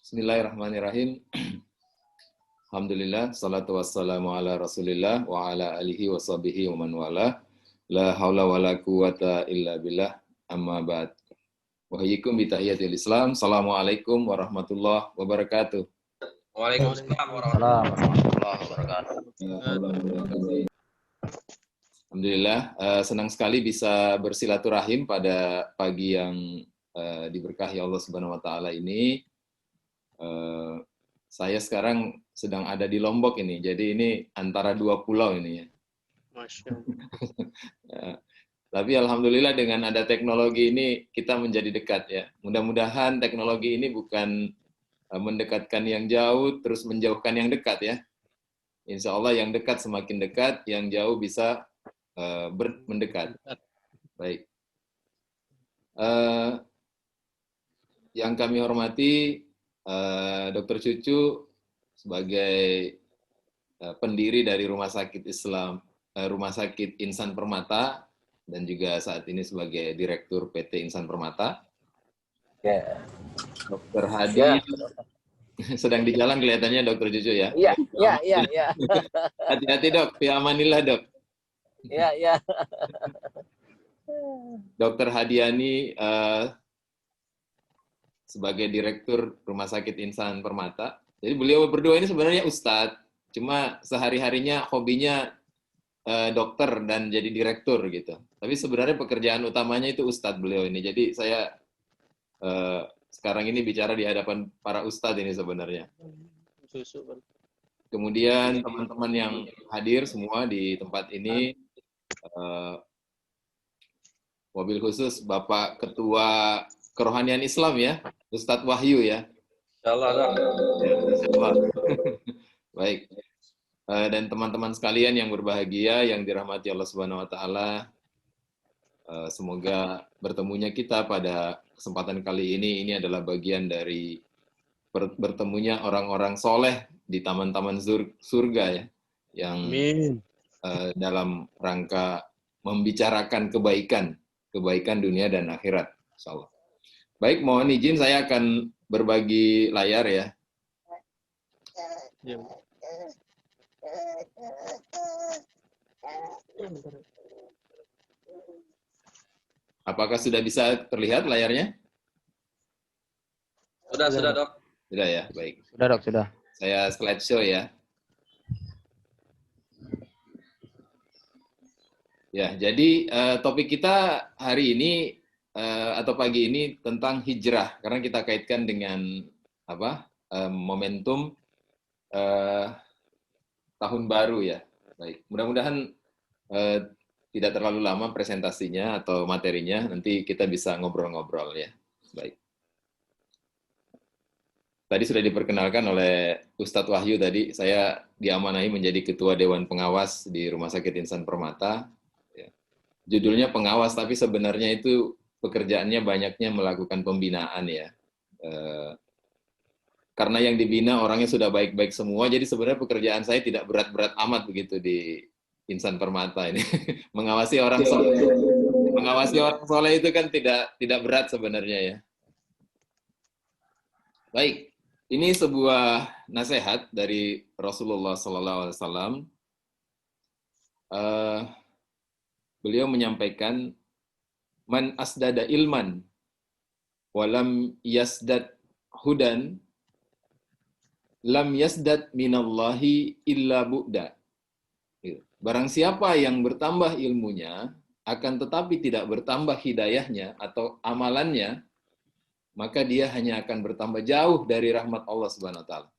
Bismillahirrahmanirrahim. Alhamdulillah, salatu wassalamu ala rasulillah wa ala alihi wa sahbihi wa man wala. La haula wa la quwata illa billah, amma ba'd. Wahyikum bitahiyatil Islam. Assalamualaikum warahmatullahi wabarakatuh. Waalaikumsalam warahmatullahi wabarakatuh. Alhamdulillah, senang sekali bisa bersilaturahim pada pagi yang diberkahi Allah Subhanahu wa taala ini. Saya sekarang sedang ada di Lombok ini, jadi ini antara dua pulau ini ya. Masya Allah. Tapi alhamdulillah dengan ada teknologi ini kita menjadi dekat ya. Mudah-mudahan teknologi ini bukan mendekatkan yang jauh terus menjauhkan yang dekat ya. Insya Allah yang dekat semakin dekat, yang jauh bisa mendekat. Baik. Yang kami hormati Dr. Cucu sebagai pendiri dari Rumah Sakit Islam, Rumah Sakit Insan Permata, dan juga saat ini sebagai Direktur PT Insan Permata. Ya. Dr. Hadi sedang di jalan kelihatannya Dr. Cucu ya. Iya. Hati-hati Dok, fi amanillah Dok. Iya. Dr. Hadiani sebagai Direktur Rumah Sakit Insan Permata. Jadi beliau berdua ini sebenarnya Ustadz, cuma sehari-harinya hobinya dokter dan jadi direktur gitu. Tapi sebenarnya pekerjaan utamanya itu Ustadz beliau ini. Jadi saya sekarang ini bicara di hadapan para Ustadz ini sebenarnya. Kemudian teman-teman yang hadir semua di tempat ini, mobil khusus Bapak Ketua Kerohanian Islam ya, Ustadz Wahyu ya. Insyaallah. Baik. Dan teman-teman sekalian yang berbahagia, yang dirahmati Allah Subhanahu wa taala. Semoga bertemunya kita pada kesempatan kali ini adalah bagian dari bertemunya orang-orang soleh di taman-taman surga ya, yang dalam rangka membicarakan kebaikan dunia dan akhirat, insyaallah. Baik, mohon izin saya akan berbagi layar ya. Apakah sudah bisa terlihat layarnya? Sudah, Dok. Sudah ya, baik. Sudah, Dok, sudah. Saya slideshow ya. Ya, jadi topik kita hari ini atau pagi ini tentang hijrah, karena kita kaitkan dengan momentum tahun baru ya. Baik, mudah-mudahan tidak terlalu lama presentasinya atau materinya, nanti kita bisa ngobrol-ngobrol ya. Baik. Tadi sudah diperkenalkan oleh Ustadz Wahyu tadi, saya diamanahi menjadi Ketua Dewan Pengawas di Rumah Sakit Insan Permata. Ya. Judulnya pengawas, tapi sebenarnya itu pekerjaannya banyaknya melakukan pembinaan ya. Karena yang dibina orangnya sudah baik-baik semua, jadi sebenarnya pekerjaan saya tidak berat-berat amat begitu di Insan Permata ini. Mengawasi orang soleh. Mengawasi orang soleh itu kan tidak berat sebenarnya ya. Baik, ini sebuah nasihat dari Rasulullah SAW. Beliau menyampaikan, man asdada ilman walam yasdad hudan lam yasdad minallahi illa bu'da. Barang siapa yang bertambah ilmunya akan tetapi tidak bertambah hidayahnya atau amalannya, maka dia hanya akan bertambah jauh dari rahmat Allah Subhanahu wa taala.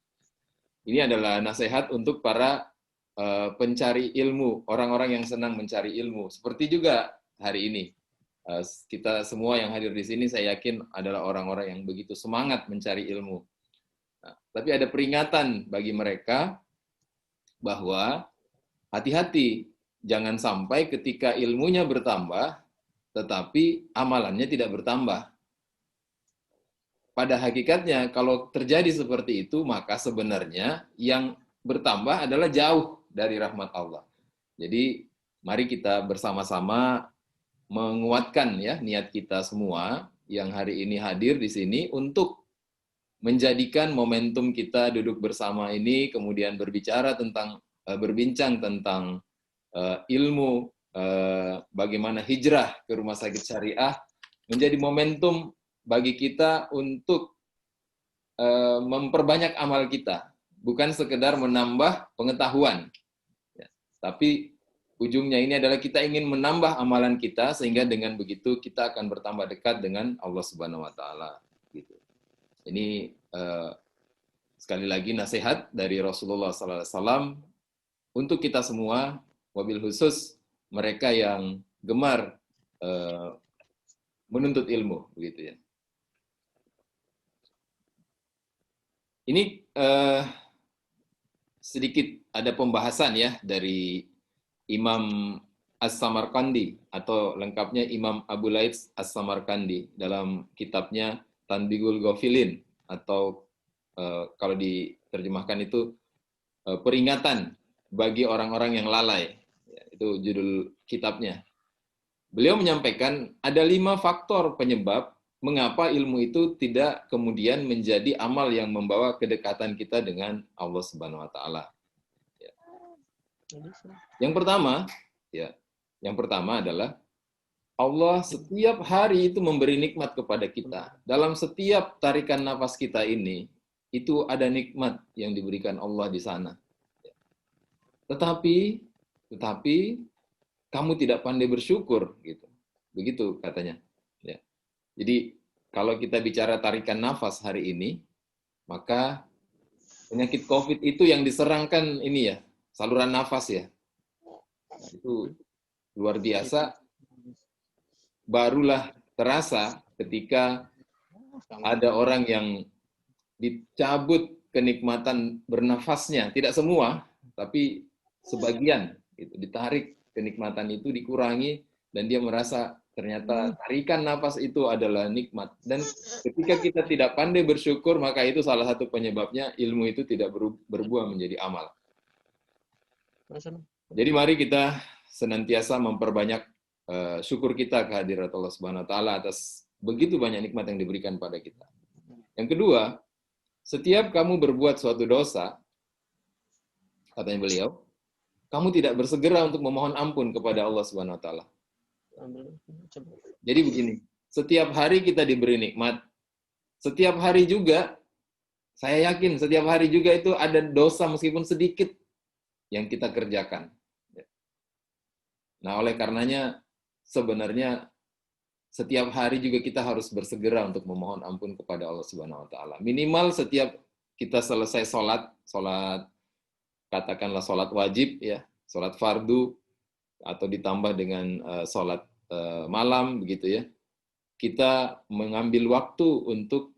Ini adalah nasihat untuk para pencari ilmu, orang-orang yang senang mencari ilmu. Seperti juga hari ini kita semua yang hadir di sini saya yakin adalah orang-orang yang begitu semangat mencari ilmu. Nah, tapi ada peringatan bagi mereka bahwa hati-hati, jangan sampai ketika ilmunya bertambah, tetapi amalannya tidak bertambah. Pada hakikatnya, kalau terjadi seperti itu, maka sebenarnya yang bertambah adalah jauh dari rahmat Allah. Jadi, mari kita bersama-sama menguatkan ya niat kita semua yang hari ini hadir di sini untuk menjadikan momentum kita duduk bersama ini, kemudian berbincang tentang ilmu, bagaimana hijrah ke rumah sakit syariah, menjadi momentum bagi kita untuk memperbanyak amal kita, bukan sekedar menambah pengetahuan. Ya, tapi ujungnya ini adalah kita ingin menambah amalan kita, sehingga dengan begitu kita akan bertambah dekat dengan Allah Subhanahu wa taala gitu. Ini sekali lagi nasihat dari Rasulullah SAW untuk kita semua, wabil khusus mereka yang gemar menuntut ilmu, begitu ya. Ini sedikit ada pembahasan ya dari Imam As-Samarqandi, atau lengkapnya Imam Abu Laits As-Samarqandi, dalam kitabnya Tanbihul Ghafilin, atau kalau diterjemahkan itu peringatan bagi orang-orang yang lalai. Ya, itu judul kitabnya. Beliau menyampaikan ada 5 faktor penyebab mengapa ilmu itu tidak kemudian menjadi amal yang membawa kedekatan kita dengan Allah Subhanahu wa taala. Ya. Yang pertama adalah Allah setiap hari itu memberi nikmat kepada kita. Dalam setiap tarikan nafas kita ini, itu ada nikmat yang diberikan Allah di sana. Tetapi kamu tidak pandai bersyukur, gitu. Begitu katanya. Ya. Jadi kalau kita bicara tarikan nafas hari ini, maka penyakit COVID itu yang diserangkan ini ya, saluran nafas ya. Itu luar biasa. Barulah terasa ketika ada orang yang dicabut kenikmatan bernafasnya, tidak semua, tapi sebagian, gitu, ditarik kenikmatan itu, dikurangi, dan dia merasa ternyata tarikan nafas itu adalah nikmat. Dan ketika kita tidak pandai bersyukur, maka itu salah satu penyebabnya ilmu itu tidak berbuah menjadi amal. Jadi mari kita senantiasa memperbanyak syukur kita kehadirat Allah Subhanahu wa taala atas begitu banyak nikmat yang diberikan pada kita. Yang kedua, setiap kamu berbuat suatu dosa, katanya beliau, kamu tidak bersegera untuk memohon ampun kepada Allah Subhanahu wa taala. Jadi begini, setiap hari kita diberi nikmat, setiap hari juga, saya yakin setiap hari juga itu ada dosa meskipun sedikit yang kita kerjakan. Nah, oleh karenanya sebenarnya setiap hari juga kita harus bersegera untuk memohon ampun kepada Allah Subhanahu wa taala. Minimal setiap kita selesai sholat katakanlah sholat wajib ya, sholat fardu, atau ditambah dengan sholat malam begitu ya, kita mengambil waktu untuk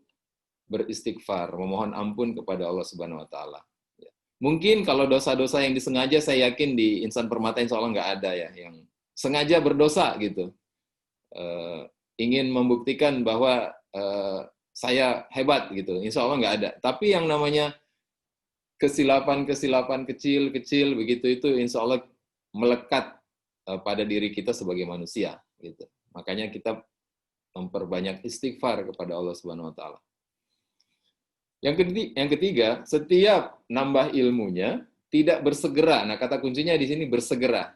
beristighfar, memohon ampun kepada Allah Subhanahu wa taala. Mungkin kalau dosa-dosa yang disengaja, saya yakin di Insan Permata insya Allah nggak ada ya yang sengaja berdosa gitu, ingin membuktikan bahwa saya hebat gitu, insya Allah nggak ada. Tapi yang namanya kesilapan kecil begitu, itu insya Allah melekat pada diri kita sebagai manusia gitu. Makanya kita memperbanyak istighfar kepada Allah Subhanahu wa taala. Yang ketiga, setiap nambah ilmunya tidak bersegera. Nah, kata kuncinya di sini bersegera.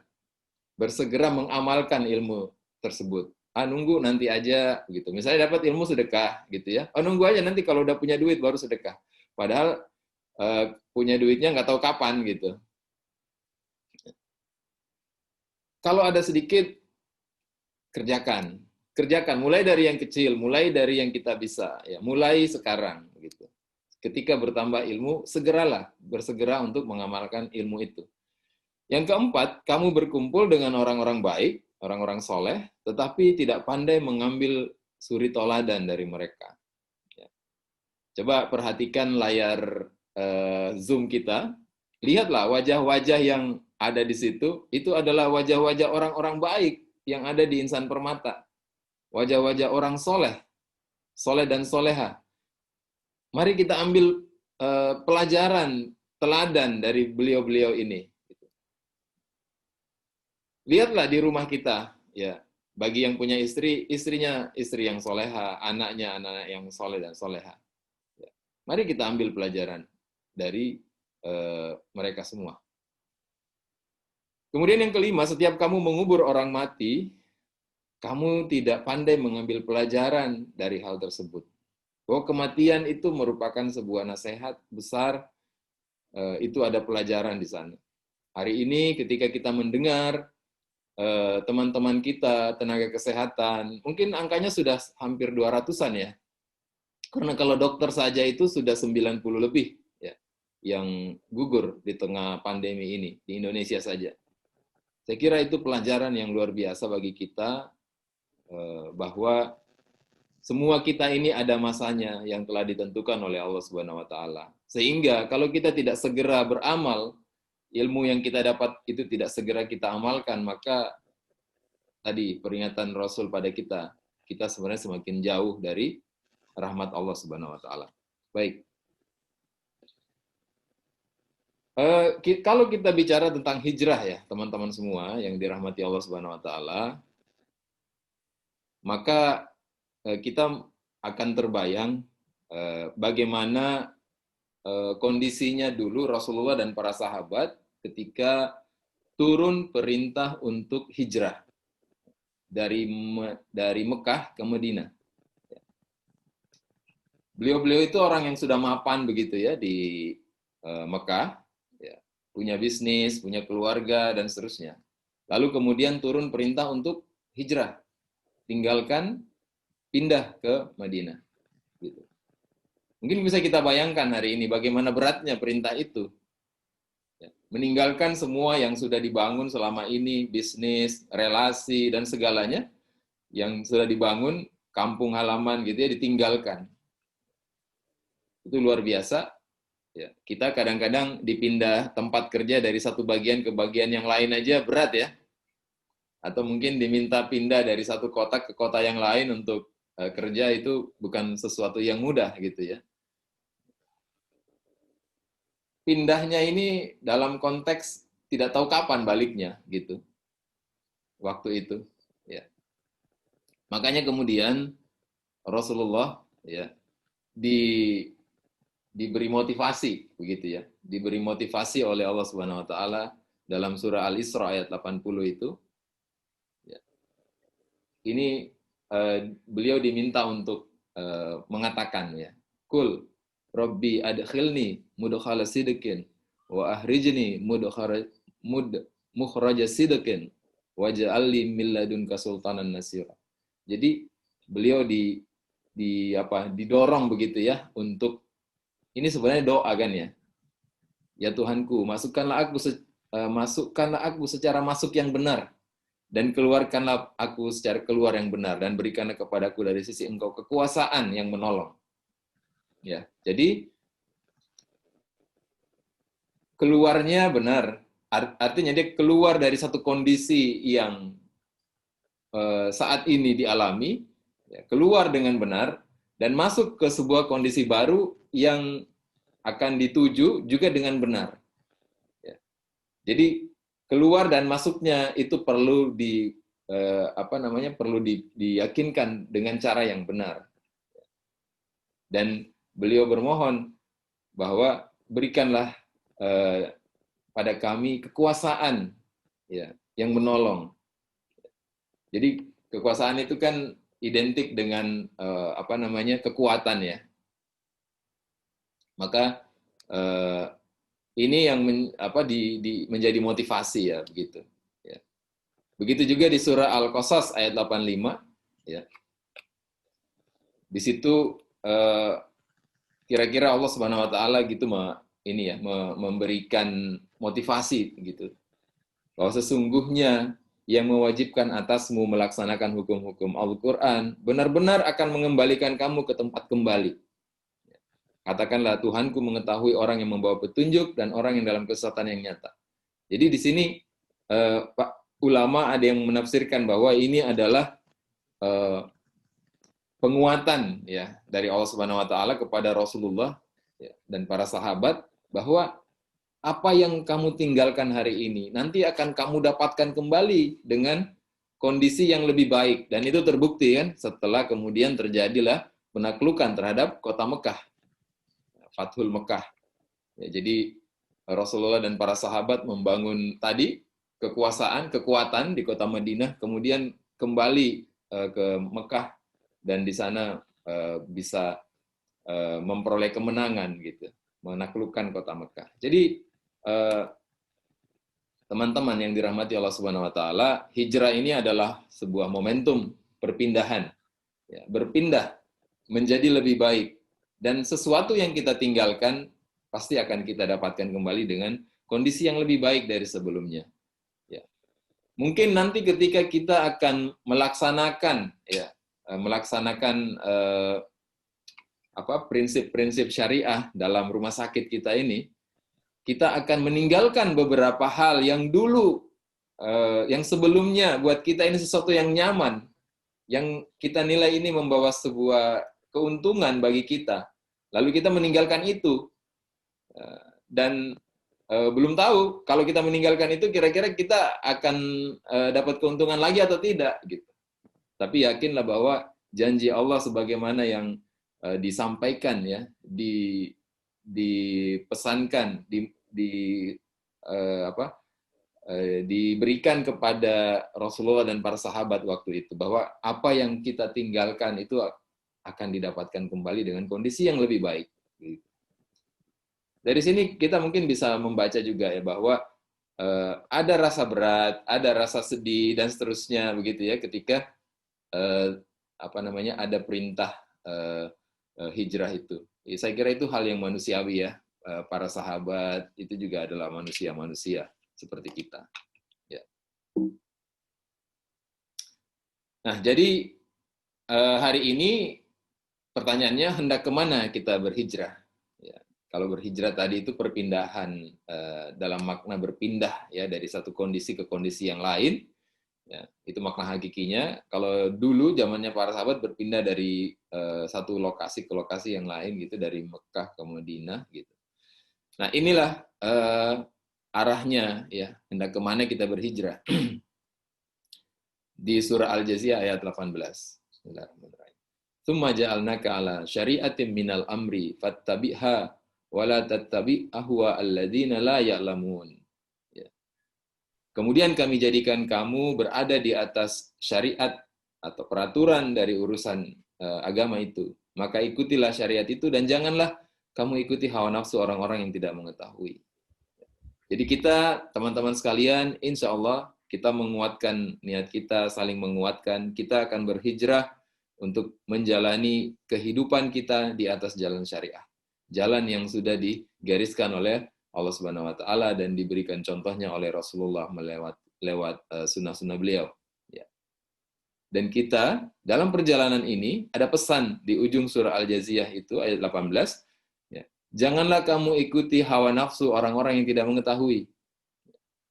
Bersegera mengamalkan ilmu tersebut. Nunggu nanti aja gitu. Misalnya dapat ilmu sedekah gitu ya. Nunggu aja nanti kalau udah punya duit baru sedekah. Padahal punya duitnya nggak tahu kapan gitu. Kalau ada sedikit, kerjakan. Kerjakan, mulai dari yang kecil, mulai dari yang kita bisa, ya, mulai sekarang. Gitu. Ketika bertambah ilmu, bersegera untuk mengamalkan ilmu itu. Yang keempat, kamu berkumpul dengan orang-orang baik, orang-orang soleh, tetapi tidak pandai mengambil suri toladan dari mereka. Ya. Coba perhatikan layar Zoom kita, lihatlah wajah-wajah yang ada di situ, itu adalah wajah-wajah orang-orang baik yang ada di Insan Permata. Wajah-wajah orang soleh dan soleha. Mari kita ambil pelajaran, teladan dari beliau-beliau ini. Lihatlah di rumah kita, ya. Bagi yang punya istri, istrinya istri yang soleha, anaknya anak yang soleh dan soleha. Mari kita ambil pelajaran dari mereka semua. Kemudian yang kelima, setiap kamu mengubur orang mati, kamu tidak pandai mengambil pelajaran dari hal tersebut. Bahwa kematian itu merupakan sebuah nasihat besar, itu ada pelajaran di sana. Hari ini ketika kita mendengar teman-teman kita, tenaga kesehatan, mungkin angkanya sudah hampir 200-an ya. Karena kalau dokter saja itu sudah 90 lebih ya, yang gugur di tengah pandemi ini, di Indonesia saja. Saya kira itu pelajaran yang luar biasa bagi kita, bahwa semua kita ini ada masanya yang telah ditentukan oleh Allah Subhanahu wa taala. Sehingga kalau kita tidak segera beramal, ilmu yang kita dapat itu tidak segera kita amalkan, maka tadi peringatan Rasul pada kita sebenarnya semakin jauh dari rahmat Allah Subhanahu wa taala. Baik. Kalau kita bicara tentang hijrah ya, teman-teman semua yang dirahmati Allah Subhanahu wa taala, maka kita akan terbayang bagaimana kondisinya dulu Rasulullah dan para sahabat ketika turun perintah untuk hijrah dari Mekah ke Madinah. Beliau-beliau itu orang yang sudah mapan begitu ya di Mekah, ya, punya bisnis, punya keluarga dan seterusnya. Lalu kemudian turun perintah untuk hijrah, tinggalkan, pindah ke Madinah. Gitu. Mungkin bisa kita bayangkan hari ini bagaimana beratnya perintah itu. Ya, meninggalkan semua yang sudah dibangun selama ini, bisnis, relasi, dan segalanya yang sudah dibangun, kampung halaman gitu ya, ditinggalkan. Itu luar biasa. Ya, kita kadang-kadang dipindah tempat kerja dari satu bagian ke bagian yang lain aja berat ya. Atau mungkin diminta pindah dari satu kota ke kota yang lain untuk kerja, itu bukan sesuatu yang mudah gitu ya. Pindahnya ini dalam konteks tidak tahu kapan baliknya gitu. Waktu itu ya. Makanya kemudian Rasulullah ya diberi motivasi begitu ya. Diberi motivasi oleh Allah Subhanahu wa taala dalam surah Al-Isra ayat 80 itu. Ya. Ini beliau diminta untuk mengatakan ya, Kul Rabbi adkhilni mudkhala sidqin wa ahrijni mukhraja sidqin waj'al li min ladunka sultanan nasira. Jadi beliau didorong begitu ya untuk, ini sebenarnya doa kan ya. Ya Tuhanku, masukkanlah aku secara masuk yang benar, dan keluarkanlah aku secara keluar yang benar, dan berikanlah kepadaku dari sisi Engkau kekuasaan yang menolong. Ya, jadi keluarnya benar, artinya dia keluar dari satu kondisi yang saat ini dialami, ya, keluar dengan benar, dan masuk ke sebuah kondisi baru yang akan dituju juga dengan benar. Ya. Jadi keluar dan masuknya itu perlu perlu diyakinkan dengan cara yang benar. Dan beliau bermohon bahwa berikanlah pada kami kekuasaan ya yang menolong. Jadi kekuasaan itu kan identik dengan kekuatan ya. Maka ini yang menjadi motivasi ya begitu. Ya. Begitu juga di surah Al-Qasas ayat 85 ya. Di situ kira-kira Allah Subhanahu wa taala gitu memberikan motivasi gitu. Bahwa sesungguhnya yang mewajibkan atasmu melaksanakan hukum-hukum Al-Qur'an benar-benar akan mengembalikan kamu ke tempat kembali. Katakanlah, Tuhanku mengetahui orang yang membawa petunjuk dan orang yang dalam kesesatan yang nyata. Jadi di sini Pak ulama ada yang menafsirkan bahwa ini adalah penguatan ya dari Allah Subhanahu wa taala kepada Rasulullah ya, dan para sahabat, bahwa apa yang kamu tinggalkan hari ini nanti akan kamu dapatkan kembali dengan kondisi yang lebih baik, dan itu terbukti kan setelah kemudian terjadilah penaklukan terhadap kota Mekah. Fathul Mekah. Ya, jadi Rasulullah dan para sahabat membangun tadi kekuatan di kota Madinah, kemudian kembali ke Mekah dan di sana bisa memperoleh kemenangan gitu, menaklukkan kota Mekah. Jadi teman-teman yang dirahmati Allah Subhanahu wa taala, hijrah ini adalah sebuah momentum perpindahan. Ya, berpindah menjadi lebih baik, dan sesuatu yang kita tinggalkan pasti akan kita dapatkan kembali dengan kondisi yang lebih baik dari sebelumnya. Ya. Mungkin nanti ketika kita akan melaksanakan prinsip-prinsip syariah dalam rumah sakit kita ini, kita akan meninggalkan beberapa hal yang dulu, yang sebelumnya buat kita ini sesuatu yang nyaman, yang kita nilai ini membawa sebuah keuntungan bagi kita. Lalu kita meninggalkan itu. Dan belum tahu kalau kita meninggalkan itu kira-kira kita akan dapat keuntungan lagi atau tidak gitu. Tapi yakinlah bahwa janji Allah sebagaimana yang disampaikan ya, dipesankan, diberikan kepada Rasulullah dan para sahabat waktu itu, bahwa apa yang kita tinggalkan itu akan didapatkan kembali dengan kondisi yang lebih baik. Dari sini kita mungkin bisa membaca juga ya bahwa ada rasa berat, ada rasa sedih dan seterusnya begitu ya ketika ada perintah hijrah itu. Saya kira itu hal yang manusiawi ya. Para sahabat itu juga adalah manusia-manusia seperti kita. Ya. Nah, jadi hari ini pertanyaannya hendak kemana kita berhijrah? Ya. Kalau berhijrah tadi itu perpindahan dalam makna berpindah ya dari satu kondisi ke kondisi yang lain. Ya, itu makna hakikinya. Kalau dulu zamannya para sahabat berpindah dari satu lokasi ke lokasi yang lain gitu, dari Mekah ke Madinah gitu. Nah, inilah arahnya ya, hendak kemana kita berhijrah. Di surah Al-Jathiyah ayat 18. Bismillahirrahmanirrahim. Tsumma ja'alnaka 'ala syari'atin minal amri fattabi'ha wa la tattabi' ahwa alladziina la ya'lamun. Ya. Kemudian kami jadikan kamu berada di atas syariat atau peraturan dari urusan agama itu. Maka ikutilah syariat itu dan janganlah kamu ikuti hawa nafsu orang-orang yang tidak mengetahui. Jadi kita, teman-teman sekalian, insya Allah kita menguatkan niat kita, saling menguatkan. Kita akan berhijrah untuk menjalani kehidupan kita di atas jalan syariah. Jalan yang sudah digariskan oleh Allah Subhanahu wa taala dan diberikan contohnya oleh Rasulullah lewat sunnah-sunnah beliau. Ya. Dan kita dalam perjalanan ini ada pesan di ujung surah Al-Jathiyah itu ayat 18. Ya. Janganlah kamu ikuti hawa nafsu orang-orang yang tidak mengetahui.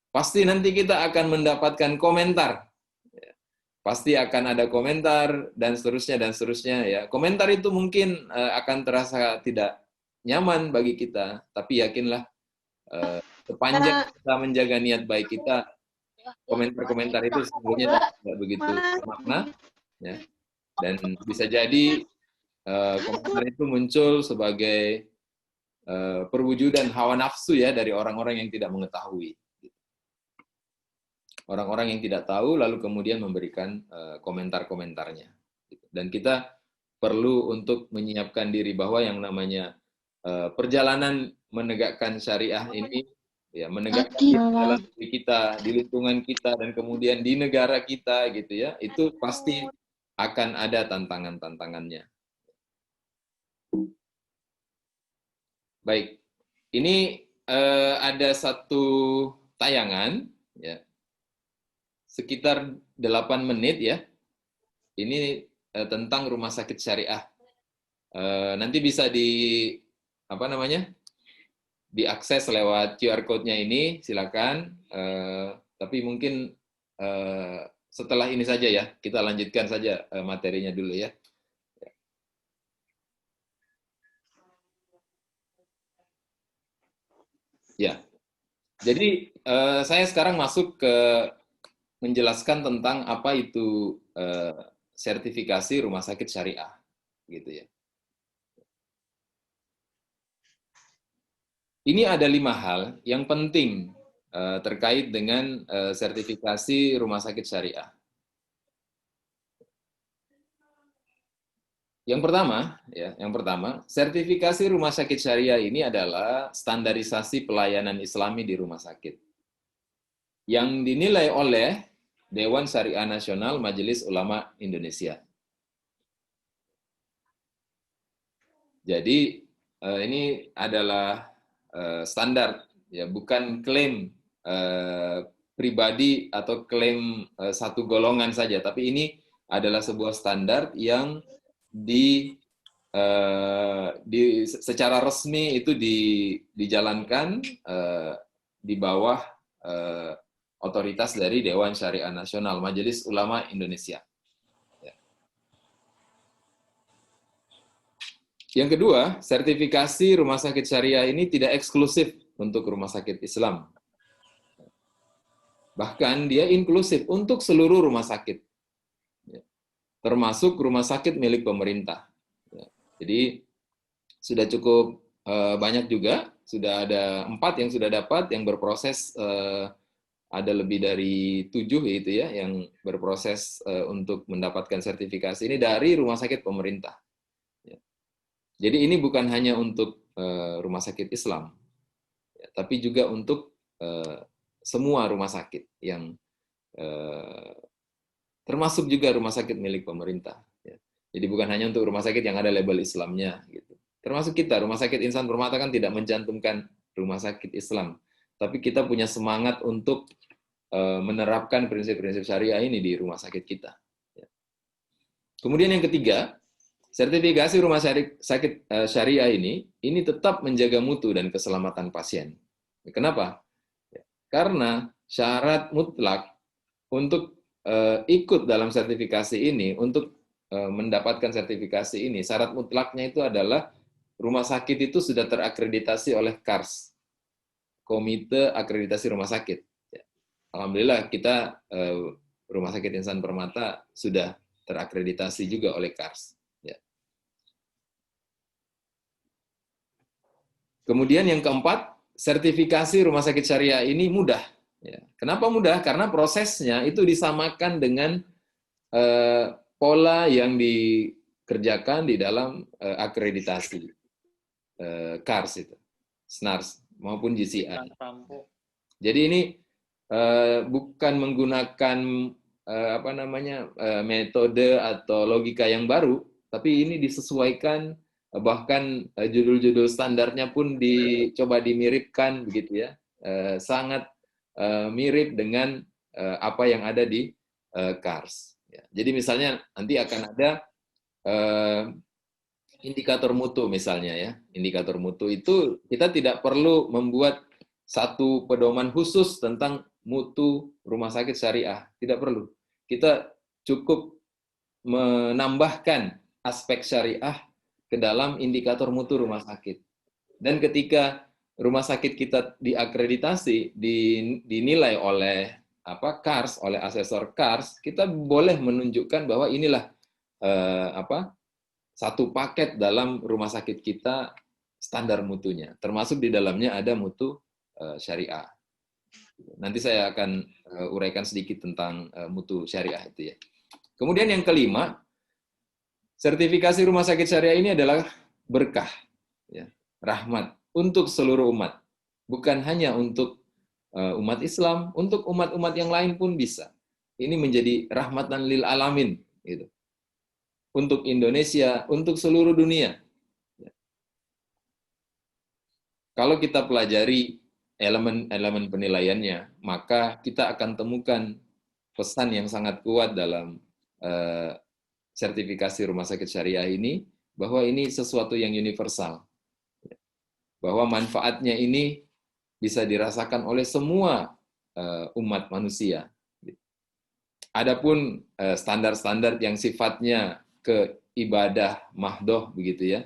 Pasti nanti kita akan mendapatkan komentar. Ya. Pasti akan ada komentar dan seterusnya ya. Komentar itu mungkin akan terasa tidak nyaman bagi kita, tapi yakinlah sepanjang kita menjaga niat baik kita, komentar-komentar itu sesungguhnya tidak begitu bermakna, ya. Dan bisa jadi komentar itu muncul sebagai perwujudan hawa nafsu ya dari orang-orang yang tidak mengetahui. Orang-orang yang tidak tahu lalu kemudian memberikan komentar-komentarnya. Dan kita perlu untuk menyiapkan diri bahwa yang namanya perjalanan menegakkan syariah ini, ya menegakkan dalam diri kita, di lingkungan kita, dan kemudian di negara kita gitu ya, itu pasti akan ada tantangan-tantangannya. Baik, ini ada satu tayangan ya, sekitar 8 menit ya. Ini tentang rumah sakit syariah. Nanti bisa diakses lewat QR code-nya ini, silakan. Tapi mungkin setelah ini saja ya, kita lanjutkan saja materinya dulu ya. Ya, jadi saya sekarang masuk ke menjelaskan tentang apa itu sertifikasi rumah sakit syariah, gitu ya. Ini ada 5 hal yang penting terkait dengan sertifikasi rumah sakit syariah. Yang pertama, sertifikasi rumah sakit syariah ini adalah standarisasi pelayanan Islami di rumah sakit yang dinilai oleh Dewan Syariah Nasional Majelis Ulama Indonesia. Jadi ini adalah standar, ya, bukan klaim pribadi atau klaim satu golongan saja, tapi ini adalah sebuah standar yang secara resmi itu dijalankan di bawah otoritas dari Dewan Syariah Nasional Majelis Ulama Indonesia. Yang kedua, sertifikasi rumah sakit syariah ini tidak eksklusif untuk rumah sakit Islam. Bahkan dia inklusif untuk seluruh rumah sakit, termasuk rumah sakit milik pemerintah. Jadi sudah cukup banyak juga, sudah ada 4 yang sudah dapat, yang berproses ada lebih dari 7 itu ya, yang berproses untuk mendapatkan sertifikasi ini dari rumah sakit pemerintah. Jadi ini bukan hanya untuk rumah sakit Islam, tapi juga untuk semua rumah sakit yang termasuk juga rumah sakit milik pemerintah. Jadi bukan hanya untuk rumah sakit yang ada label Islamnya, gitu. Termasuk kita, Rumah Sakit Insan Permata kan tidak mencantumkan rumah sakit Islam, tapi kita punya semangat untuk menerapkan prinsip-prinsip syariah ini di rumah sakit kita. Kemudian yang ketiga, sertifikasi rumah sakit syariah ini tetap menjaga mutu dan keselamatan pasien. Kenapa? Karena syarat mutlak untuk ikut dalam sertifikasi ini, untuk mendapatkan sertifikasi ini, syarat mutlaknya itu adalah rumah sakit itu sudah terakreditasi oleh KARS, Komite Akreditasi Rumah Sakit. Alhamdulillah kita Rumah Sakit Insan Permata sudah terakreditasi juga oleh KARS. Kemudian yang keempat, sertifikasi rumah sakit syariah ini mudah. Kenapa mudah? Karena prosesnya itu disamakan dengan pola yang dikerjakan di dalam akreditasi KARS itu, SNARS maupun GCI. Jadi ini bukan menggunakan metode atau logika yang baru, tapi ini disesuaikan, bahkan judul-judul standarnya pun dicoba dimiripkan begitu ya, sangat mirip dengan apa yang ada di KARS. Jadi misalnya nanti akan ada indikator mutu misalnya ya, indikator mutu itu kita tidak perlu membuat satu pedoman khusus tentang mutu rumah sakit syariah, tidak perlu. Kita cukup menambahkan aspek syariah ke dalam indikator mutu rumah sakit. Dan ketika rumah sakit kita diakreditasi, dinilai oleh KARS, oleh asesor KARS, kita boleh menunjukkan bahwa inilah satu paket dalam rumah sakit kita standar mutunya, termasuk di dalamnya ada mutu syariah. Nanti saya akan uraikan sedikit tentang mutu syariah itu ya. Kemudian yang kelima, sertifikasi rumah sakit syariah ini adalah berkah, ya, rahmat untuk seluruh umat. Bukan hanya untuk umat Islam, untuk umat-umat yang lain pun bisa. Ini menjadi rahmatan lil alamin, gitu. Untuk Indonesia, untuk seluruh dunia. Kalau kita pelajari elemen-elemen penilaiannya, maka kita akan temukan pesan yang sangat kuat dalam sertifikasi rumah sakit syariah ini, bahwa ini sesuatu yang universal. Bahwa manfaatnya ini bisa dirasakan oleh semua umat manusia. Adapun standar-standar yang sifatnya ke ibadah mahdoh begitu ya,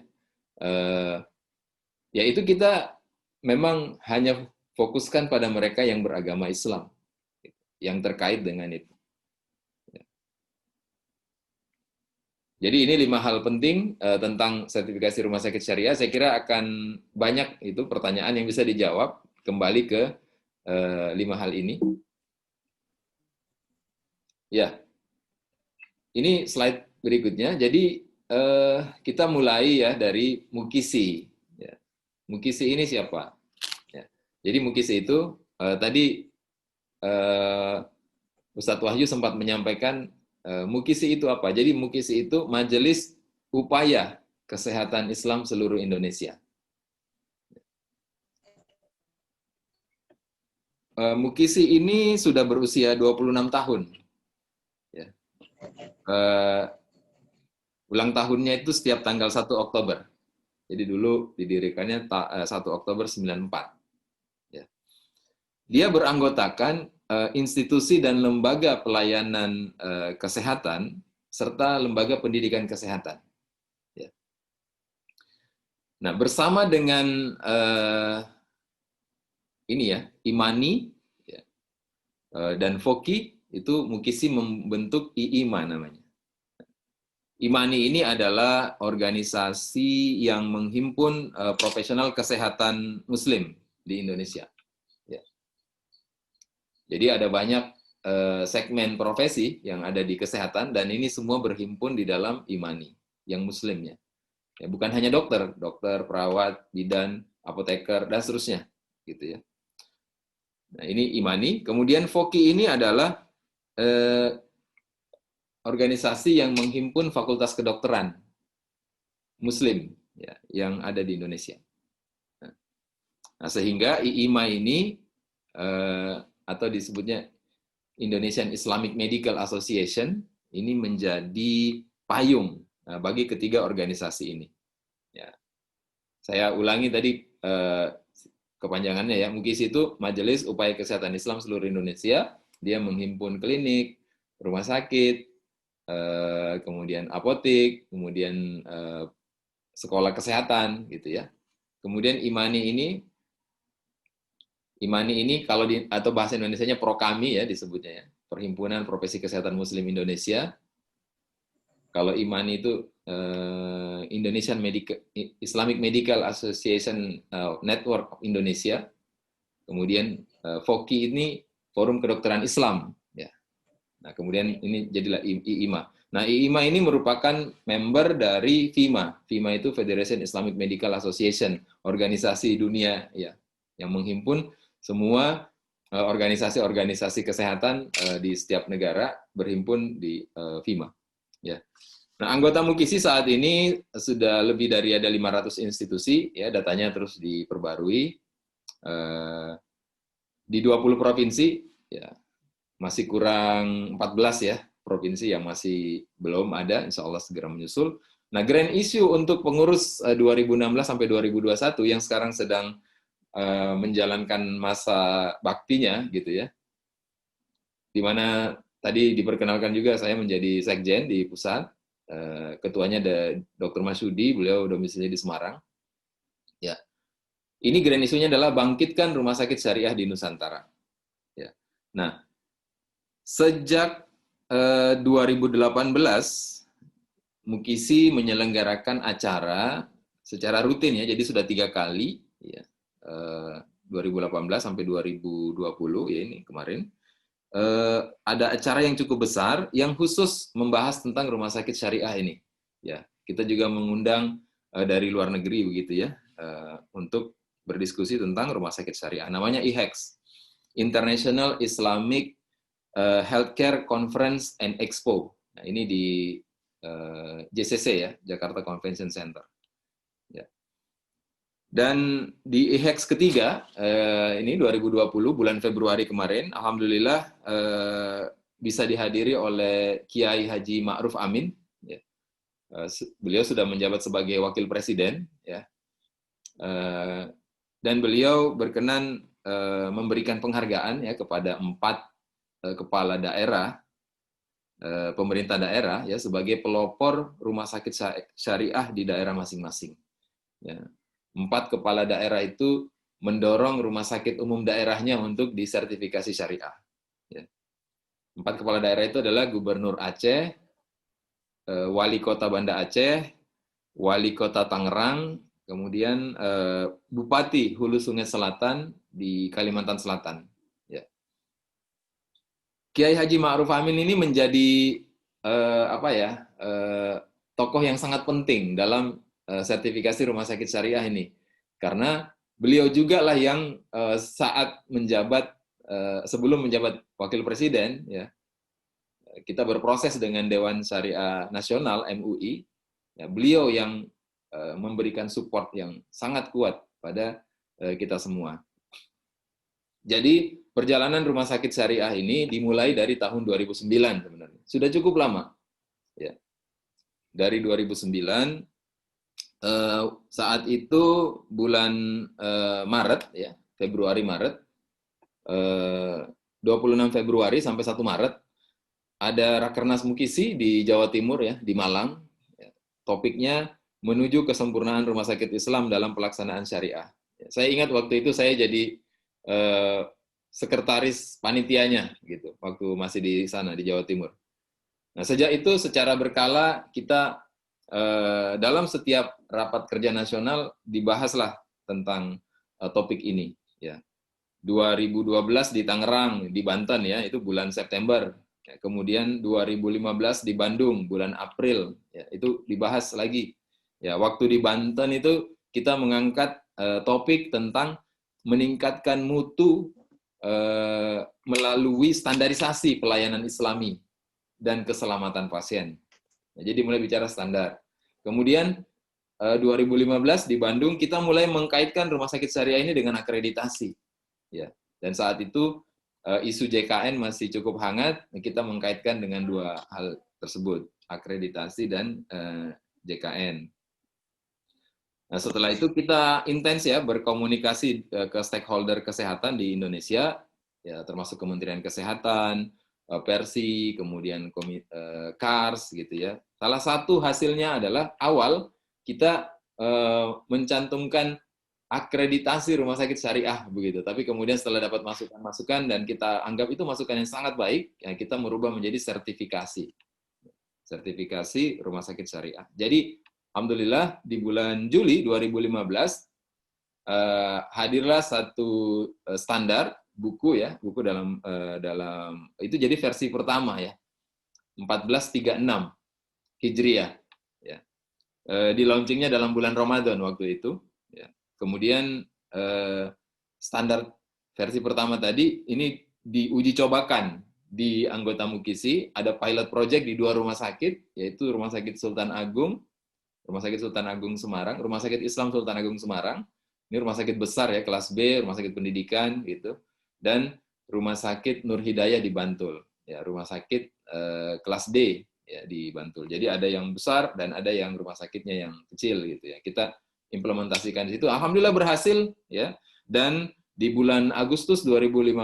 yaitu kita memang hanya fokuskan pada mereka yang beragama Islam, yang terkait dengan itu. Jadi ini 5 hal penting tentang sertifikasi rumah sakit syariah. Saya kira akan banyak itu pertanyaan yang bisa dijawab kembali ke 5 hal ini. Ya, ini slide berikutnya. Jadi kita mulai ya dari Mukisi. Ya. Mukisi ini siapa? Ya. Jadi Mukisi itu tadi Ustadz Wahyu sempat menyampaikan Mukisi itu apa? Jadi Mukisi itu Majelis Upaya Kesehatan Islam seluruh Indonesia. Mukisi ini sudah berusia 26 tahun. Ya. Ulang tahunnya itu setiap tanggal 1 Oktober. Jadi dulu didirikannya 1 Oktober 94. Ya. Dia beranggotakan institusi dan lembaga pelayanan kesehatan serta lembaga pendidikan kesehatan. Ya. Nah, bersama dengan ini ya, Imani ya, dan Foki, itu Mukisi membentuk IIMA namanya. Imani ini adalah organisasi yang menghimpun profesional kesehatan Muslim di Indonesia. Ya. Jadi ada banyak segmen profesi yang ada di kesehatan dan ini semua berhimpun di dalam Imani yang Muslimnya. Ya, bukan hanya dokter, perawat, bidan, apoteker dan seterusnya, gitu ya. Nah ini Imani. Kemudian Foki ini adalah organisasi yang menghimpun fakultas kedokteran Muslim ya, yang ada di Indonesia. Nah, sehingga IIMA ini atau disebutnya Indonesian Islamic Medical Association ini menjadi payung bagi ketiga organisasi ini. Ya. Saya ulangi tadi kepanjangannya ya. Mukisi itu Majelis Upaya Kesehatan Islam seluruh Indonesia. Dia menghimpun klinik, rumah sakit, kemudian apotek, kemudian sekolah kesehatan, gitu ya. Kemudian Imani ini kalau atau bahasa Indonesianya Prokami ya disebutnya ya, Perhimpunan Profesi Kesehatan Muslim Indonesia. Kalau Imani itu Indonesian Islamic Medical Association Network of Indonesia. Kemudian Foki ini Forum Kedokteran Islam. Nah, kemudian ini jadilah IIMA. Nah, IIMA ini merupakan member dari FIMA. FIMA itu Federation Islamic Medical Association, organisasi dunia ya, yang menghimpun semua organisasi-organisasi kesehatan di setiap negara berhimpun di FIMA. Ya. Nah, anggota Mukisi saat ini sudah lebih dari ada 500 institusi, ya, datanya terus diperbarui di 20 provinsi, ya. Masih kurang 14 ya provinsi yang masih belum ada, insya Allah segera menyusul. Nah, grand issue untuk pengurus 2016 sampai 2021 yang sekarang sedang menjalankan masa baktinya, gitu ya. Di mana tadi diperkenalkan juga saya menjadi sekjen di pusat, ketuanya ada Dr. Masyudi, beliau domisilinya di Semarang. Ya, ini grand issue-nya adalah bangkitkan rumah sakit syariah di Nusantara. Ya, nah. Sejak 2018, Mukisi menyelenggarakan acara secara rutin ya, jadi sudah 3 kali, ya, 2018 sampai 2020 ya ini kemarin, ada acara yang cukup besar yang khusus membahas tentang rumah sakit syariah ini. Ya, kita juga mengundang dari luar negeri begitu ya, untuk berdiskusi tentang rumah sakit syariah. Namanya IHEX, International Islamic Healthcare Conference and Expo. Nah, ini di JCC ya, Jakarta Convention Center. Ya. Dan di IHEX ketiga, ini 2020, bulan Februari kemarin, alhamdulillah bisa dihadiri oleh Kiai Haji Ma'ruf Amin. Ya. Beliau sudah menjabat sebagai Wakil Presiden. Ya. Dan beliau berkenan memberikan penghargaan ya kepada 4 kepala daerah, pemerintah daerah ya sebagai pelopor rumah sakit syariah di daerah masing-masing. Ya. 4 kepala daerah itu mendorong rumah sakit umum daerahnya untuk disertifikasi syariah. Ya. 4 kepala daerah itu adalah Gubernur Aceh, Wali Kota Banda Aceh, Wali Kota Tangerang, kemudian Bupati Hulu Sungai Selatan di Kalimantan Selatan. Ya. Kiai Haji Ma'ruf Amin ini menjadi tokoh yang sangat penting dalam sertifikasi rumah sakit syariah ini, karena beliau juga lah yang saat menjabat sebelum menjabat wakil presiden, ya, kita berproses dengan Dewan Syariah Nasional (MUI). Ya, beliau yang memberikan support yang sangat kuat pada kita semua. Jadi perjalanan rumah sakit syariah ini dimulai dari tahun 2009 sebenarnya. Sudah cukup lama. Ya. Dari 2009, saat itu bulan Maret, ya, Februari-Maret, 26 Februari sampai 1 Maret, ada Rakernas Mukisi di Jawa Timur, ya, di Malang. Topiknya menuju kesempurnaan rumah sakit Islam dalam pelaksanaan syariah. Saya ingat waktu itu saya jadi sekretaris panitianya, gitu, waktu masih di sana di Jawa Timur. Nah, sejak itu secara berkala kita dalam setiap rapat kerja nasional dibahaslah tentang topik ini. Ya. 2012 di Tangerang, di Banten, ya, itu bulan September. Kemudian 2015 di Bandung, bulan April, ya, itu dibahas lagi. Ya, waktu di Banten itu kita mengangkat topik tentang meningkatkan mutu melalui standarisasi pelayanan Islami dan keselamatan pasien. Nah, jadi mulai bicara standar. Kemudian 2015 di Bandung kita mulai mengkaitkan rumah sakit syariah ini dengan akreditasi. Ya, dan saat itu isu JKN masih cukup hangat, kita mengkaitkan dengan dua hal tersebut, akreditasi dan JKN. Nah, setelah itu kita intens, ya, berkomunikasi ke stakeholder kesehatan di Indonesia, ya, termasuk Kementerian Kesehatan, Persi, kemudian KARS, gitu, ya. Salah satu hasilnya adalah awal kita mencantumkan akreditasi rumah sakit syariah, begitu. Tapi kemudian setelah dapat masukan-masukan dan kita anggap itu masukan yang sangat baik, ya, kita merubah menjadi sertifikasi rumah sakit syariah. Jadi alhamdulillah di bulan Juli 2015 hadirlah satu standar buku, ya, buku dalam itu jadi versi pertama, ya, 1436 Hijriah, ya. Di launchingnya dalam bulan Ramadan waktu itu. Kemudian standar versi pertama tadi ini diuji cobakan di anggota Mukisi, ada pilot project di 2 rumah sakit, yaitu Rumah Sakit Sultan Agung, Rumah Sakit Sultan Agung Semarang, Rumah Sakit Islam Sultan Agung Semarang. Ini rumah sakit besar, ya, kelas B, rumah sakit pendidikan, gitu. Dan Rumah Sakit Nur Hidayah di Bantul, ya, rumah sakit kelas D, ya, di Bantul. Jadi ada yang besar dan ada yang rumah sakitnya yang kecil, gitu, ya. Kita implementasikan di situ. Alhamdulillah berhasil, ya. Dan di bulan Agustus 2015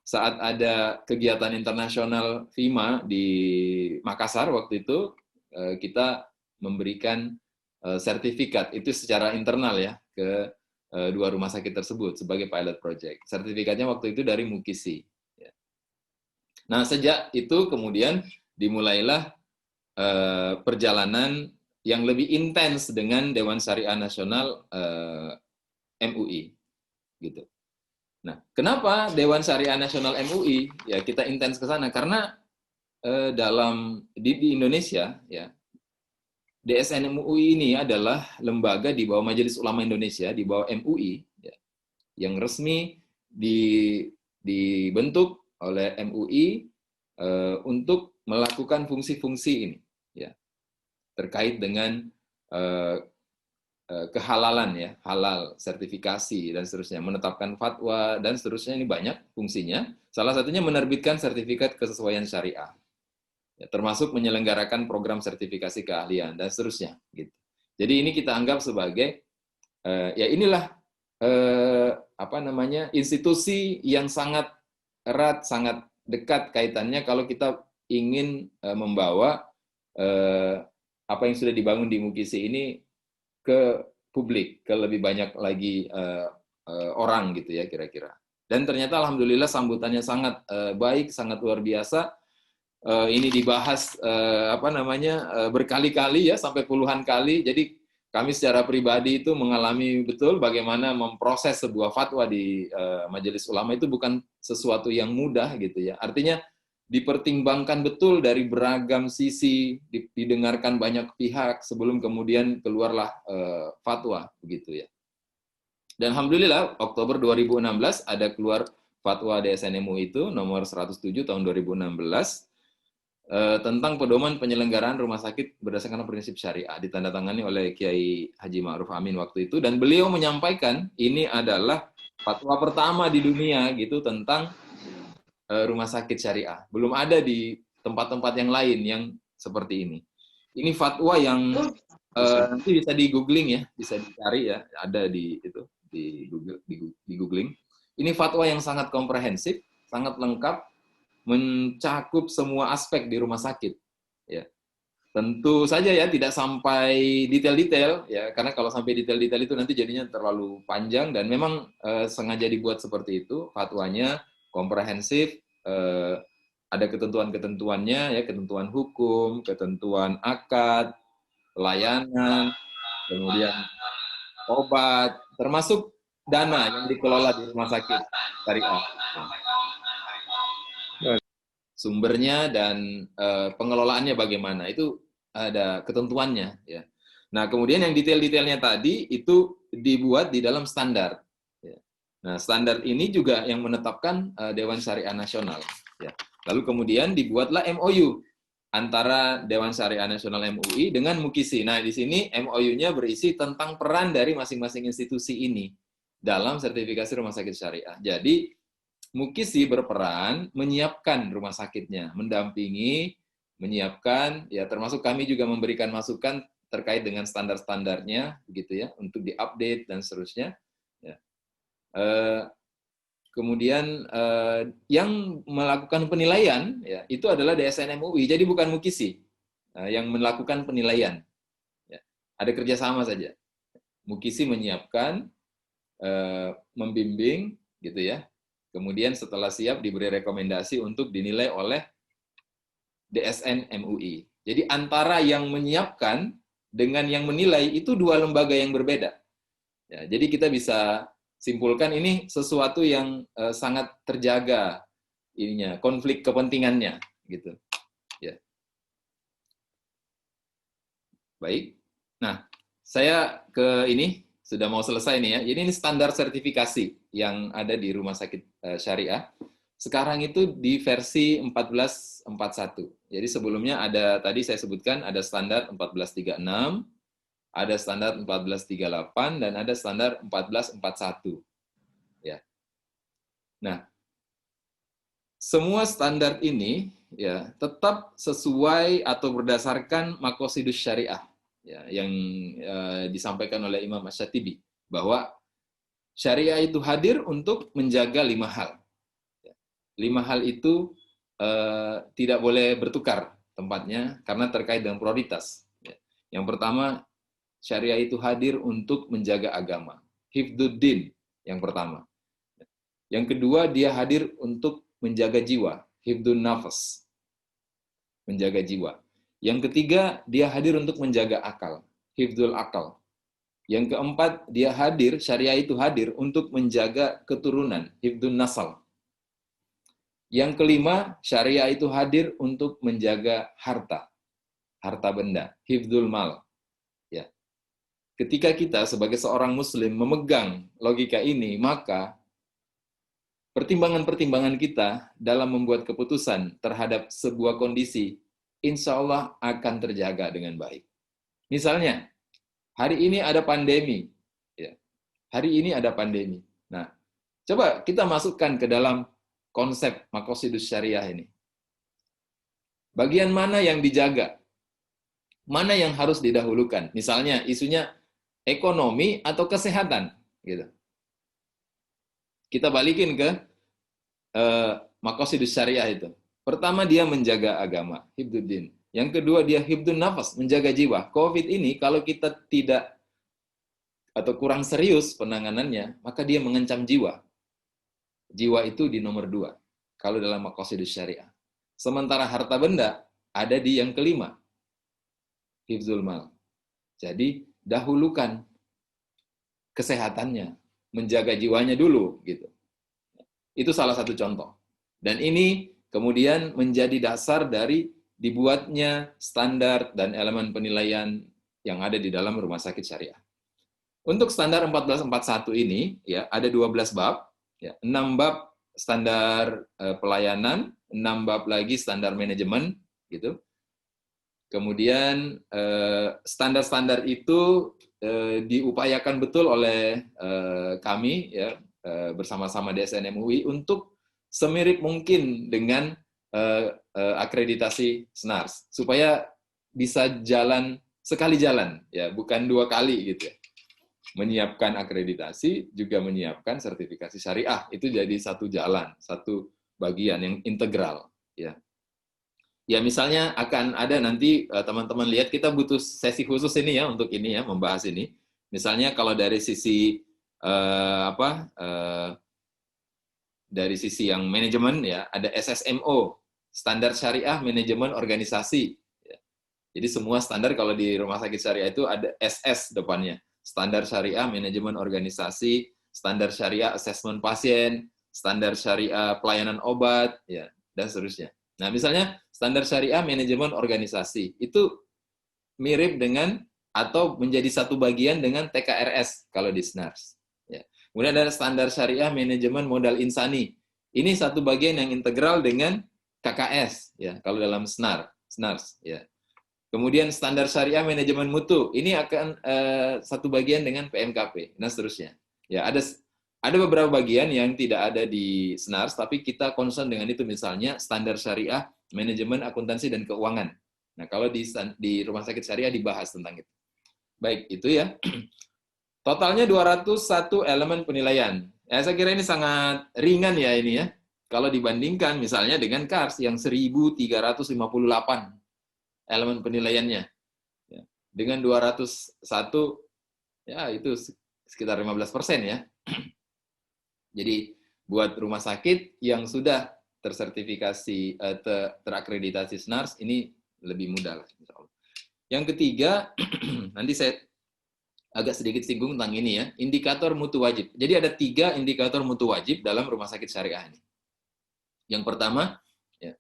saat ada kegiatan internasional FIMA di Makassar waktu itu, kita memberikan sertifikat itu secara internal, ya, ke 2 rumah sakit tersebut sebagai pilot project. Sertifikatnya waktu itu dari Mukisi. Ya. Nah, sejak itu kemudian dimulailah perjalanan yang lebih intens dengan Dewan Syariah Nasional MUI, gitu. Nah, kenapa Dewan Syariah Nasional MUI? Ya, kita intens ke sana karena di Indonesia, ya, DSN MUI ini adalah lembaga di bawah Majelis Ulama Indonesia, di bawah MUI, ya, yang resmi dibentuk oleh MUI untuk melakukan fungsi-fungsi ini, ya, terkait dengan kehalalan, ya, halal, sertifikasi, dan seterusnya, menetapkan fatwa, dan seterusnya. Ini banyak fungsinya. Salah satunya menerbitkan sertifikat kesesuaian syariah, ya, termasuk menyelenggarakan program sertifikasi keahlian, dan seterusnya. Gitu. Jadi ini kita anggap sebagai, ya, inilah institusi yang sangat erat, sangat dekat kaitannya kalau kita ingin membawa apa yang sudah dibangun di Mukisi ini ke publik, ke lebih banyak lagi orang, gitu, ya, kira-kira. Dan ternyata alhamdulillah sambutannya sangat baik, sangat luar biasa. ini dibahas berkali-kali ya, sampai puluhan kali. Jadi kami secara pribadi itu mengalami betul bagaimana memproses sebuah fatwa di Majelis Ulama itu bukan sesuatu yang mudah gitu ya. Artinya dipertimbangkan betul dari beragam sisi, didengarkan banyak pihak sebelum kemudian keluarlah fatwa begitu ya. Dan alhamdulillah Oktober 2016 ada keluar fatwa DSN MUI itu nomor 107 tahun 2016 tentang pedoman penyelenggaraan rumah sakit berdasarkan prinsip syariah, ditandatangani oleh Kiai Haji Ma'ruf Amin waktu itu, dan beliau menyampaikan ini adalah fatwa pertama di dunia gitu tentang rumah sakit syariah. Belum ada di tempat-tempat yang lain yang seperti ini. Ini fatwa yang nanti bisa di googling ya, bisa dicari ya, ada di itu di Google, di googling. Ini fatwa yang sangat komprehensif, sangat lengkap, mencakup semua aspek di rumah sakit. Ya, tentu saja ya tidak sampai detail-detail ya, karena kalau sampai detail-detail itu nanti jadinya terlalu panjang, dan memang sengaja dibuat seperti itu fatwanya, komprehensif, ada ketentuan-ketentuannya ya, ketentuan hukum, ketentuan akad, pelayanan, kemudian obat, termasuk dana yang dikelola di rumah sakit syariah. Sumbernya dan pengelolaannya bagaimana, itu ada ketentuannya ya. Nah, kemudian yang detail-detailnya tadi itu dibuat di dalam standar ya. Nah, standar ini juga yang menetapkan Dewan Syariah Nasional ya. Lalu kemudian dibuatlah MOU antara Dewan Syariah Nasional MUI dengan Mukisi. Nah, di sini MOU-nya berisi tentang peran dari masing-masing institusi ini dalam sertifikasi rumah sakit syariah. Jadi Mukisi berperan menyiapkan rumah sakitnya, mendampingi, menyiapkan, ya termasuk kami juga memberikan masukan terkait dengan standar-standarnya, begitu ya, untuk diupdate dan seterusnya. Ya. Kemudian yang melakukan penilaian, ya itu adalah DSN MUI, jadi bukan Mukisi yang melakukan penilaian. Ya. Ada kerjasama saja. Mukisi menyiapkan, membimbing, gitu ya. Kemudian setelah siap diberi rekomendasi untuk dinilai oleh DSN MUI. Jadi antara yang menyiapkan dengan yang menilai itu dua lembaga yang berbeda. Ya, jadi kita bisa simpulkan ini sesuatu yang sangat terjaga ininya, konflik kepentingannya gitu. Ya. Baik. Nah, saya ke ini sudah mau selesai nih ya. Jadi ini standar sertifikasi yang ada di rumah sakit syariah. Sekarang itu di versi 1441. Jadi sebelumnya ada, tadi saya sebutkan ada standar 1436, ada standar 1438, dan ada standar 1441. Ya. Nah, semua standar ini ya tetap sesuai atau berdasarkan maqasidus syariah. Ya, yang disampaikan oleh Imam Asy-Syatibi, bahwa syariah itu hadir untuk menjaga 5 hal. 5 hal itu tidak boleh bertukar tempatnya karena terkait dengan prioritas. Yang pertama, syariah itu hadir untuk menjaga agama. Hifdzuddin yang pertama. Yang kedua, dia hadir untuk menjaga jiwa. Hifdzun nafas. Menjaga jiwa. Yang ketiga, dia hadir untuk menjaga akal, hifdzul akal. Yang keempat, dia hadir, syariah itu hadir untuk menjaga keturunan, hifdzun nasal. Yang kelima, syariah itu hadir untuk menjaga harta, harta benda, hifdzul mal. Ya. Ketika kita sebagai seorang muslim memegang logika ini, maka pertimbangan-pertimbangan kita dalam membuat keputusan terhadap sebuah kondisi insya Allah akan terjaga dengan baik. Misalnya, hari ini ada pandemi. Ya. Hari ini ada pandemi. Nah, coba kita masukkan ke dalam konsep maqasidus syariah ini. Bagian mana yang dijaga? Mana yang harus didahulukan? Misalnya, isunya ekonomi atau kesehatan. Gitu. Kita balikin ke maqasidus syariah itu. Pertama, dia menjaga agama, hifdzuddin. Yang kedua, dia hifdzun nafas, menjaga jiwa. COVID ini, kalau kita tidak atau kurang serius penanganannya, maka dia mengancam jiwa. Jiwa itu di nomor 2, kalau dalam maqasidus syariah. Sementara harta benda ada di yang kelima, hifzul mal. Jadi dahulukan kesehatannya, menjaga jiwanya dulu gitu. Itu salah satu contoh. Dan ini kemudian menjadi dasar dari dibuatnya standar dan elemen penilaian yang ada di dalam rumah sakit syariah. Untuk standar 1441 ini ya ada 12 bab, ya, 6 bab standar pelayanan, 6 bab lagi standar manajemen gitu. Kemudian standar-standar itu diupayakan betul oleh kami ya bersama-sama DSN MUI untuk semirip mungkin dengan akreditasi SNARS supaya bisa jalan sekali jalan ya, bukan dua kali gitu ya. Menyiapkan akreditasi juga menyiapkan sertifikasi syariah, itu jadi satu jalan, satu bagian yang integral ya. Ya misalnya akan ada nanti teman-teman lihat kita butuh sesi khusus ini ya untuk ini ya membahas ini. Misalnya kalau dari sisi dari sisi yang manajemen ya ada SSMO, standar syariah manajemen organisasi. Ya. Jadi semua standar kalau di rumah sakit syariah itu ada SS depannya. Standar syariah manajemen organisasi, standar syariah asesmen pasien, standar syariah pelayanan obat, ya dan seterusnya. Nah, misalnya standar syariah manajemen organisasi itu mirip dengan atau menjadi satu bagian dengan TKRS kalau di SNARS. Ya. Kemudian ada standar syariah manajemen modal insani. Ini satu bagian yang integral dengan KKS ya kalau dalam SNARS ya. Kemudian standar syariah manajemen mutu, ini akan satu bagian dengan PMKP, dan seterusnya. Ya, ada beberapa bagian yang tidak ada di SNARS, tapi kita concern dengan itu, misalnya standar syariah manajemen akuntansi dan keuangan. Nah, kalau di rumah sakit syariah dibahas tentang itu. Baik, itu ya. Totalnya 201 elemen penilaian. Ya, saya kira ini sangat ringan ya ini ya. Kalau dibandingkan misalnya dengan KARS yang 1.358 elemen penilaiannya. Ya. Dengan 201, ya itu sekitar 15% ya. Jadi buat rumah sakit yang sudah tersertifikasi, terakreditasi SNARS, ini lebih mudah lah. Yang ketiga, nanti saya agak sedikit singgung tentang ini ya, indikator mutu wajib. Jadi ada 3 indikator mutu wajib dalam rumah sakit syariah ini. Yang pertama, ya,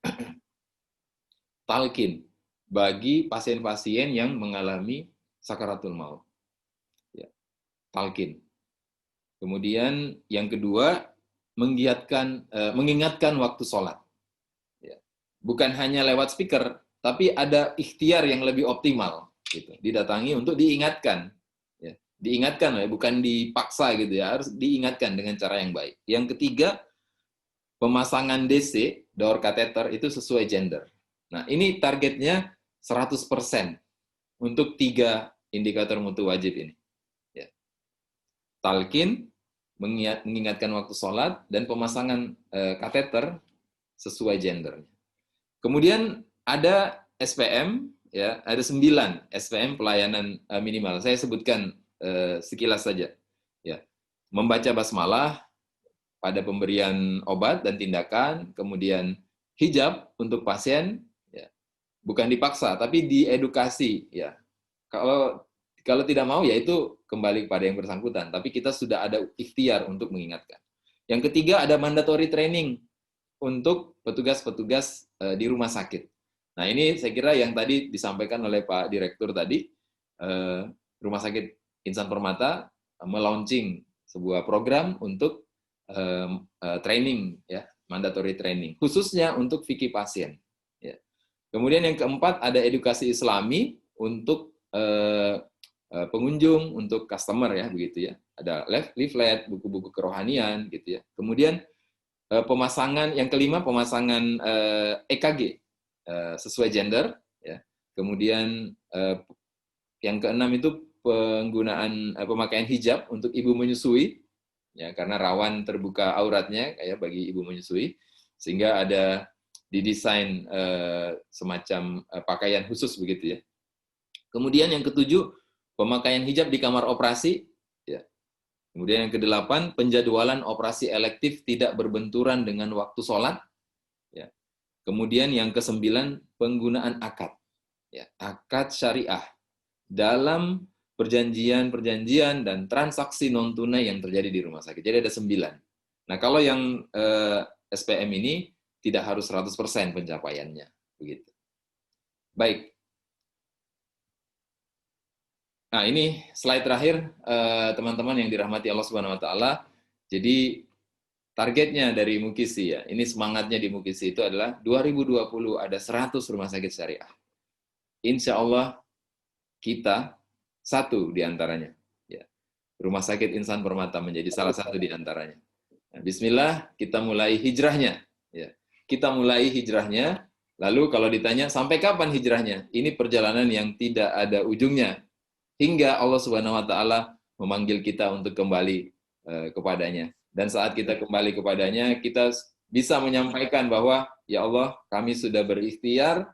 talqin bagi pasien-pasien yang mengalami sakaratul maut. Ya, talqin. Kemudian yang kedua, mengingatkan waktu sholat. Ya. Bukan hanya lewat speaker, tapi ada ikhtiar yang lebih optimal. Gitu. Didatangi untuk diingatkan. Ya. Diingatkan, ya, bukan dipaksa gitu ya, harus diingatkan dengan cara yang baik. Yang ketiga, pemasangan DC, door catheter, itu sesuai gender. Nah, ini targetnya 100% untuk 3 indikator mutu wajib ini. Ya. Talqin, mengingatkan waktu sholat, dan pemasangan kateter sesuai gender. Kemudian ada SPM, ya, ada 9 SPM pelayanan minimal. Saya sebutkan sekilas saja. Ya. Membaca basmalah pada pemberian obat dan tindakan, kemudian hijab untuk pasien, bukan dipaksa, tapi diedukasi. Ya, kalau tidak mau, ya itu kembali pada yang bersangkutan. Tapi kita sudah ada ikhtiar untuk mengingatkan. Yang ketiga ada mandatory training untuk petugas-petugas di rumah sakit. Nah ini saya kira yang tadi disampaikan oleh Pak Direktur tadi, Rumah Sakit Insan Permata melaunching sebuah program untuk training, ya, mandatory training, khususnya untuk fikih pasien. Kemudian yang keempat ada edukasi Islami untuk pengunjung, untuk customer ya begitu ya. Ada leaflet, buku-buku kerohanian gitu ya. Kemudian pemasangan yang kelima pemasangan EKG sesuai gender ya. Kemudian yang keenam itu penggunaan pemakaian hijab untuk ibu menyusui ya karena rawan terbuka auratnya kayak bagi ibu menyusui, sehingga ada didesain semacam pakaian khusus begitu ya. Kemudian yang ketujuh, pemakaian hijab di kamar operasi. Ya. Kemudian yang kedelapan, penjadwalan operasi elektif tidak berbenturan dengan waktu sholat. Ya. Kemudian yang kesembilan, penggunaan akad. Ya, akad syariah dalam perjanjian-perjanjian dan transaksi non-tunai yang terjadi di rumah sakit. Jadi ada 9. Nah, kalau yang SPM ini tidak harus 100% pencapaiannya. Begitu. Baik. Nah, ini slide terakhir, teman-teman yang dirahmati Allah Subhanahu wa Ta'ala. Jadi, targetnya dari Mukisi ya, ini semangatnya di Mukisi itu adalah 2020 ada 100 rumah sakit syariah. Insya Allah kita satu di antaranya. Ya. Rumah sakit Insan Permata menjadi salah satu di antaranya. Nah, Bismillah, kita mulai hijrahnya. Ya. Kita mulai hijrahnya, lalu kalau ditanya sampai kapan hijrahnya? Ini perjalanan yang tidak ada ujungnya. Hingga Allah Subhanahu wa Ta'ala memanggil kita untuk kembali kepadanya. Dan saat kita kembali kepadanya, kita bisa menyampaikan bahwa, ya Allah, kami sudah berikhtiar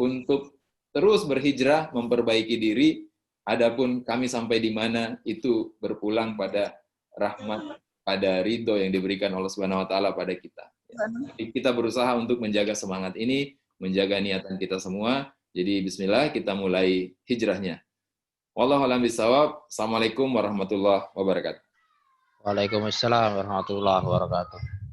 untuk terus berhijrah, memperbaiki diri, adapun kami sampai di mana, itu berpulang pada rahmat, pada ridho yang diberikan Allah Subhanahu wa Ta'ala pada kita. Jadi kita berusaha untuk menjaga semangat ini, menjaga niatan kita semua. Jadi bismillah, kita mulai hijrahnya. Wallahu a'lam bishawab. Assalamualaikum warahmatullahi wabarakatuh. Waalaikumsalam warahmatullahi wabarakatuh.